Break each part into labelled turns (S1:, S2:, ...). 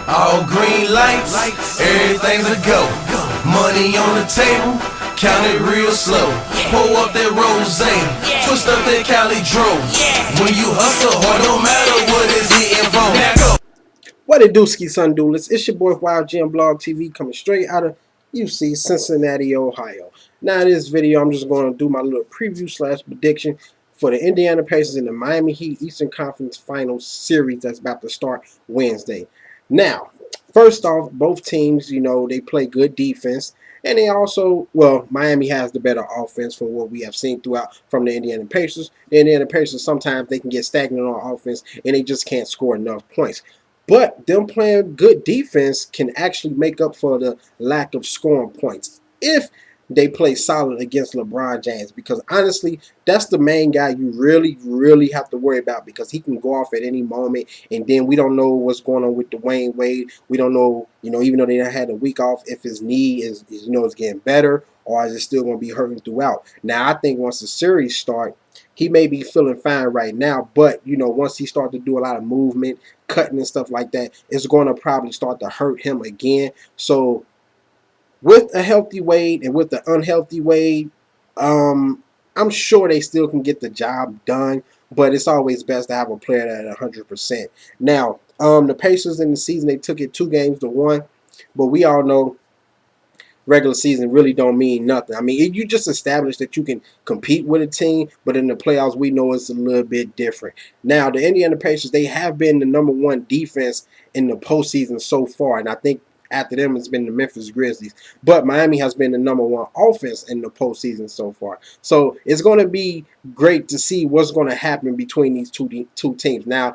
S1: All green lights, everything's a go. Money on the table, count it real slow. Pull up that rosé, twist up that Cali Dro. When you hustle hard, no matter what is hitting for. Now go.
S2: What it do, ski sun duelists? It's your boy YfgmBlogTv coming straight out of UC Cincinnati, Ohio. Now in this video, I'm just going to do my little preview slash prediction for the Indiana Pacers in the Miami Heat Eastern Conference Finals series that's about to start Wednesday. Now, first off, both teams, they play good defense. And they also, well, Miami has the better offense from what we have seen throughout from the Indiana Pacers. The Indiana Pacers, sometimes they can get stagnant on offense and they just can't score enough points. But them playing good defense can actually make up for the lack of scoring points if they play solid against LeBron James. Because honestly, that's the main guy you really have to worry about, because he can go off at any moment. And then we don't know what's going on with Dwayne Wade. We don't know, even though they had a week off, if his knee is getting better or is it still going to be hurting throughout. Now, I think once the series start, he may be feeling fine right now, but once he starts to do a lot of movement, cutting and stuff like that, it's going to probably start to hurt him again. So with a healthy Wade and with the unhealthy Wade, I'm sure they still can get the job done, but it's always best to have a player at 100%. Now, the Pacers in the season, they took it 2-1, but we all know regular season really don't mean nothing. I mean, you just established that you can compete with a team, but in the playoffs, we know it's a little bit different. Now, the Indiana Pacers, they have been the #1 defense in the postseason so far, and I think after them, it's been the Memphis Grizzlies. But Miami has been the #1 offense in the postseason so far. So it's going to be great to see what's going to happen between these two teams. Now,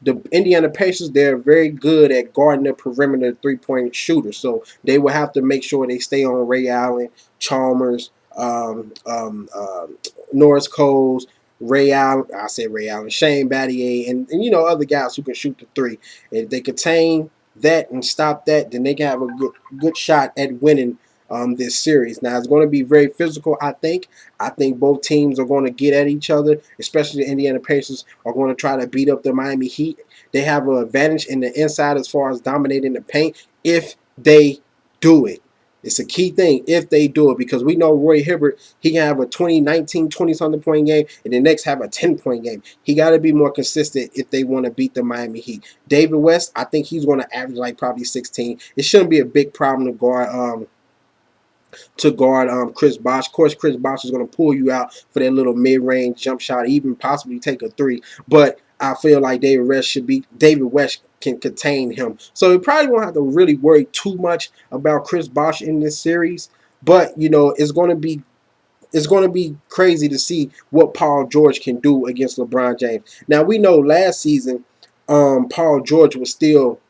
S2: the Indiana Pacers, they're very good at guarding the perimeter three-point shooters. So they will have to make sure they stay on Ray Allen, Chalmers, Norris Coles, Ray Allen, Shane Battier, and other guys who can shoot the three. If they contain that and stop that, then they can have a good shot at winning this series. Now, it's going to be very physical, I think. I think both teams are going to get at each other, especially the Indiana Pacers are going to try to beat up the Miami Heat. They have an advantage in the inside as far as dominating the paint if they do it. It's a key thing if they do it, because we know Roy Hibbert, he can have a 20-something point game and the next have a 10-point game. He got to be more consistent if they want to beat the Miami Heat. David West, I think he's going to average like probably 16. It shouldn't be a big problem to guard Chris Bosh. Of course, Chris Bosh is going to pull you out for that little mid-range jump shot, even possibly take a three. But I feel like David West can contain him. So we probably won't have to really worry too much about Chris Bosh in this series. But, it's going to be crazy to see what Paul George can do against LeBron James. Now, we know last season Paul George was still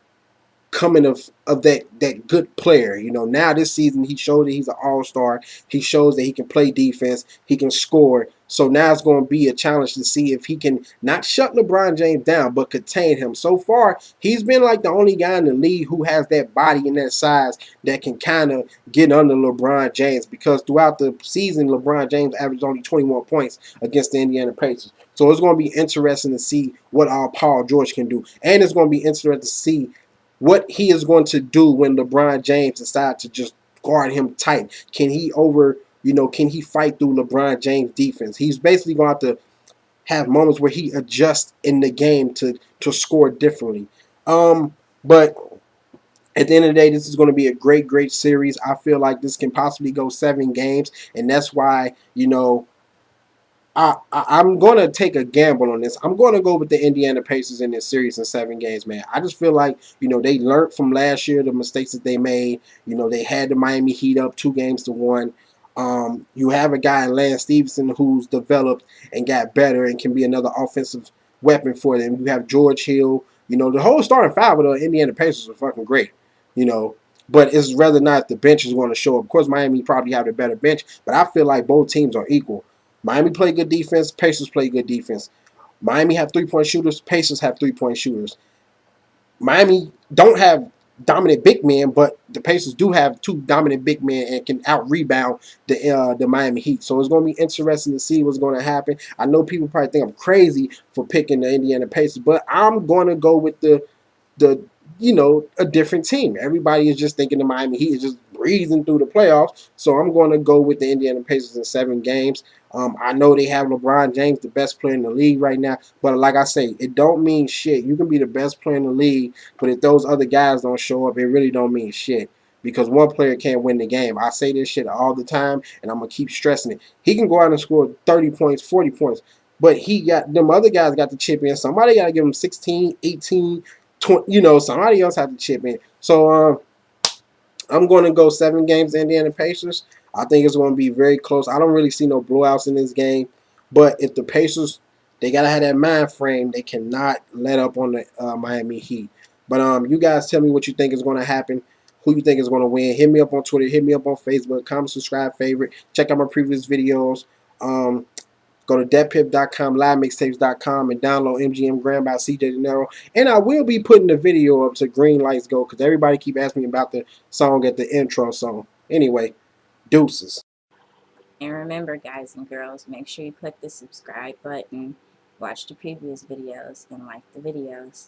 S2: coming of that good player. Now this season he showed that he's an all-star. He shows that he can play defense, he can score. So now it's going to be a challenge to see if he can not shut LeBron James down, but contain him. So far, he's been like the only guy in the league who has that body and that size that can kind of get under LeBron James, because throughout the season, LeBron James averaged only 21 points against the Indiana Pacers. So it's going to be interesting to see what Paul George can do. And it's going to be interesting to see what he is going to do when LeBron James decides to just guard him tight. Can he can he fight through LeBron James' defense? He's basically going to have moments where he adjusts in the game to score differently. But at the end of the day, this is going to be a great series. I feel like this can possibly go 7 games, and that's why, I'm going to take a gamble on this. I'm going to go with the Indiana Pacers in this series in 7 games, man. I just feel like, they learned from last year, the mistakes that they made. They had the Miami Heat up 2-1. You have a guy in Lance Stevenson who's developed and got better and can be another offensive weapon for them. You have George Hill. The whole starting 5 of the Indiana Pacers are fucking great, But it's rather not the bench is going to show up. Of course, Miami probably have a better bench, but I feel like both teams are equal. Miami play good defense. Pacers play good defense. Miami have 3-point shooters. Pacers have 3-point shooters. Miami don't have dominant big men, but the Pacers do have 2 dominant big men and can out-rebound the Miami Heat. So it's going to be interesting to see what's going to happen. I know people probably think I'm crazy for picking the Indiana Pacers, but I'm going to go with the a different team. Everybody is just thinking the Miami Heat is just breezing through the playoffs. So I'm going to go with the Indiana Pacers in 7 games. I know they have LeBron James, the best player in the league right now. But like I say, it don't mean shit. You can be the best player in the league, but if those other guys don't show up, it really don't mean shit. Because one player can't win the game. I say this shit all the time, and I'm going to keep stressing it. He can go out and score 30 points, 40 points. But he got them other guys got to chip in. Somebody got to give him 16, 18, 20, somebody else have to chip in. So I'm going to go 7 games Indiana Pacers. I think it's going to be very close. I don't really see no blowouts in this game. But if the Pacers, they got to have that mind frame. They cannot let up on the Miami Heat. But you guys tell me what you think is going to happen. Who you think is going to win. Hit me up on Twitter. Hit me up on Facebook. Comment, subscribe, favorite. Check out my previous videos. Go to deadpip.com, livemixtapes.com, and download MGM Grand by CJ De Niro. And I will be putting the video up to Green Lights Go because everybody keep asking me about the song at the intro song. Anyway, deuces.
S3: And remember, guys and girls, make sure you click the subscribe button, watch the previous videos, and like the videos.